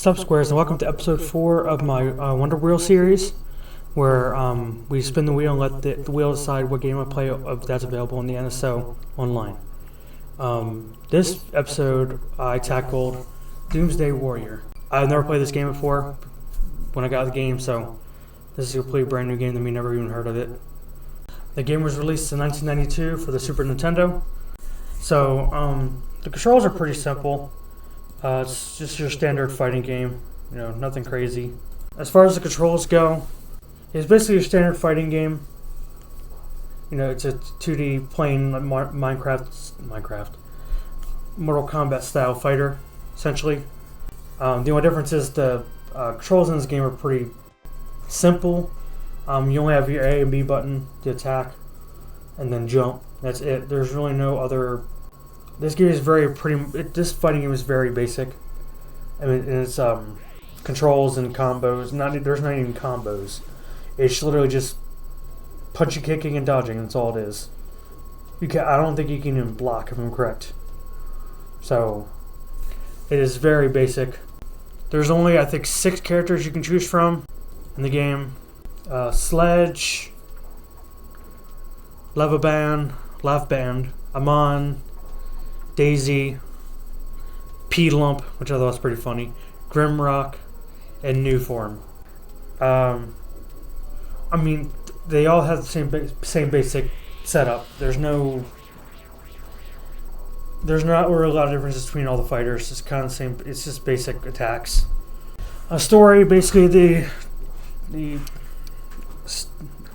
Sup Squares, and welcome to episode 4 of my Wonder Wheel series, where we spin the wheel and let the wheel decide what game I play that's available on the NSO online. This episode I tackled Doomsday Warrior. I've never played this game before when I got the game, so this is a completely brand new game that we never even heard of it. The game was released in 1992 for the Super Nintendo. So the controls are pretty simple. It's just your standard fighting game, nothing crazy. As far as the controls go, it's basically your standard fighting game. It's a 2D plain Minecraft, Mortal Kombat style fighter, essentially. The only difference is the controls in this game are pretty simple. You only have your A and B button to attack, and then jump. That's it. There's really no other. This game is this fighting game is very basic. I mean, it's controls and combos. There's not even combos. It's literally just punching, kicking, and dodging. That's all it is. I don't think you can even block if I'm correct. So it is very basic. There's only, I think, 6 characters you can choose from in the game. Sledge, Lavaban, Amon, Daisy, P-Lump, which I thought was pretty funny, Grimrock, and New Form. I mean, they all have the same basic setup. There's not really a lot of differences between all the fighters. It's kind of the same. It's just basic attacks. A story, basically,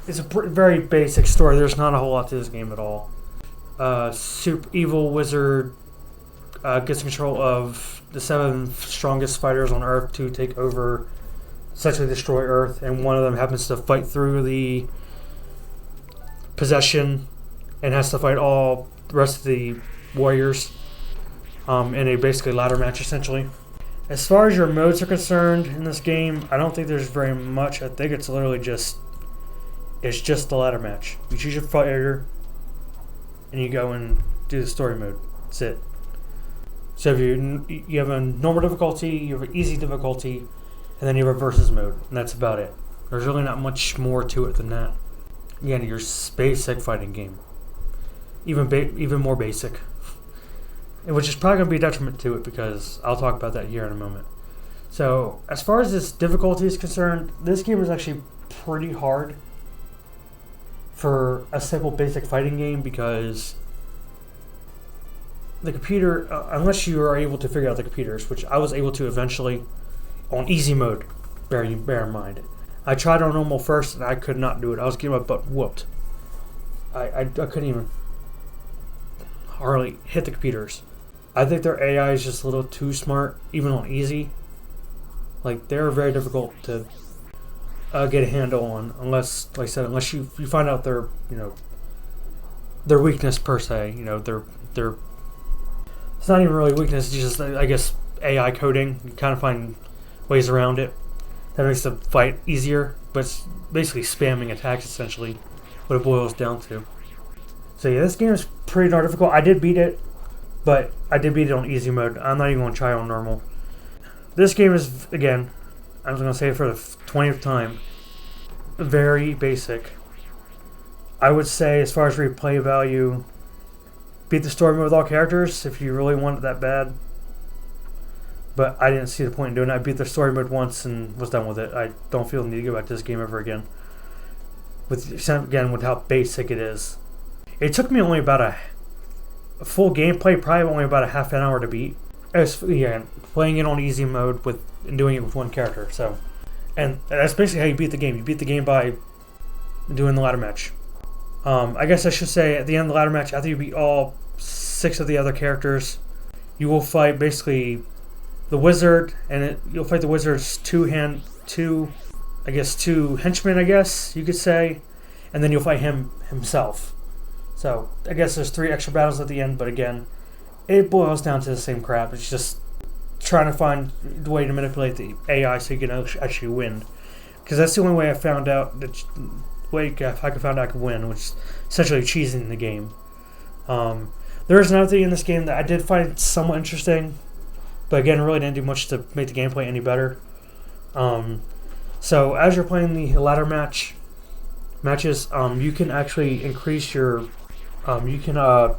it's a very basic story. There's not a whole lot to this game at all. Super evil wizard gets control of the 7 strongest fighters on Earth to take over, essentially destroy Earth, and one of them happens to fight through the possession and has to fight all the rest of the warriors in a basically ladder match, essentially. As far as your modes are concerned in this game, I don't think there's very much. I think it's literally just the ladder match. You choose your fighter and you go and do the story mode. That's it. So if you have a normal difficulty, you have an easy difficulty, and then you have a versus mode, and that's about it. There's really not much more to it than that. Again, your basic fighting game, even more basic, which is probably going to be a detriment to it because I'll talk about that here in a moment. So as far as this difficulty is concerned, this game is actually pretty hard for a simple basic fighting game because the computer, unless you are able to figure out the computers, which I was able to eventually on easy mode, bear in mind. I tried on normal first and I could not do it. I was getting my butt whooped. I couldn't even hardly hit the computers. I think their AI is just a little too smart, even on easy. Like, they're very difficult to get a handle on, unless, like I said, unless you find out their weakness per se. Their it's not even really weakness. It's just, I guess, AI coding. You kind of find ways around it that makes the fight easier, but it's basically spamming attacks, essentially, what it boils down to. So yeah, this game is pretty darn difficult. I did beat it, but I did beat it on easy mode. I'm not even going to try on normal. This game is, again, I was going to say it for the 20th time, very basic. I would say, as far as replay value, beat the story mode with all characters if you really want it that bad. But I didn't see the point in doing it. I beat the story mode once and was done with it. I don't feel the need to go back to this game ever again. With how basic it is. It took me only about a full gameplay, probably only about a half an hour to beat. Playing it on easy mode and doing it with one character. So, and that's basically how you beat the game. You beat the game by doing the ladder match. I guess I should say at the end of the ladder match, after you beat all 6 of the other characters, you will fight basically the wizard, and you'll fight the wizard's two henchmen, I guess you could say, and then you'll fight himself. So I guess there's 3 extra battles at the end, but again, it boils down to the same crap. It's just trying to find the way to manipulate the AI so you can actually win, because that's the only way I found out that. Way I could find out I could win, which is essentially cheesing the game. There is another thing in this game that I did find somewhat interesting, but again, it really didn't do much to make the gameplay any better. So as you're playing the ladder matches, you can actually increase your, you can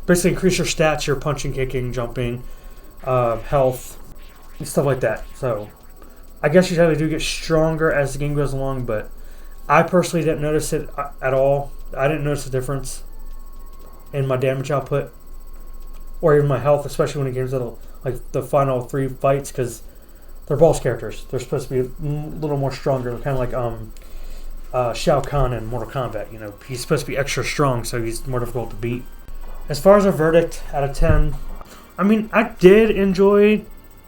basically increase your stats, your punching, kicking, jumping, health, and stuff like that. So I guess you probably do get stronger as the game goes along, but I personally didn't notice it at all. I didn't notice the difference in my damage output or even my health, especially when it gets to like the final 3 fights, because they're boss characters. They're supposed to be a little more stronger, kind of like Shao Kahn in Mortal Kombat. You know, he's supposed to be extra strong, so he's more difficult to beat. As far as a verdict out of 10, I mean, I did enjoy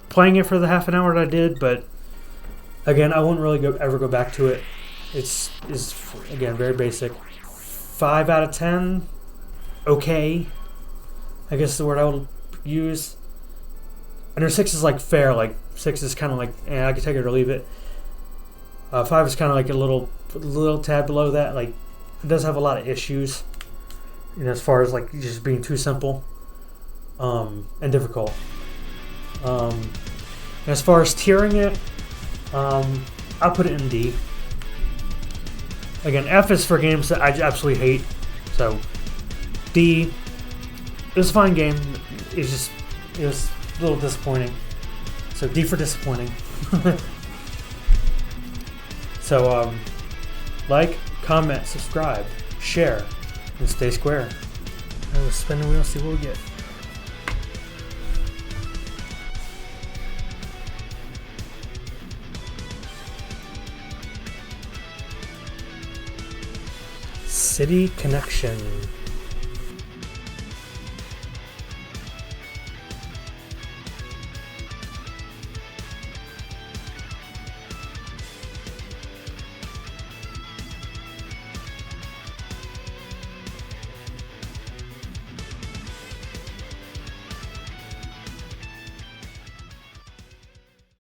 playing it for the half an hour that I did, but again, I wouldn't really ever go back to it. It's again very basic. 5 out of 10, okay, I guess is the word I would use. I know 6 is like fair, like 6 is kind of like, I can take it or leave it. 5 is kind of like a little tad below that. Like, it does have a lot of issues, you know, as far as like just being too simple and difficult. And as far as tiering it, I'll put it in D. Again, F is for games that I absolutely hate. So D, it was a fine game. It was a little disappointing. So D for disappointing. So like, comment, subscribe, share, and stay square. And we'll spin the wheel, see what we get. City Connection.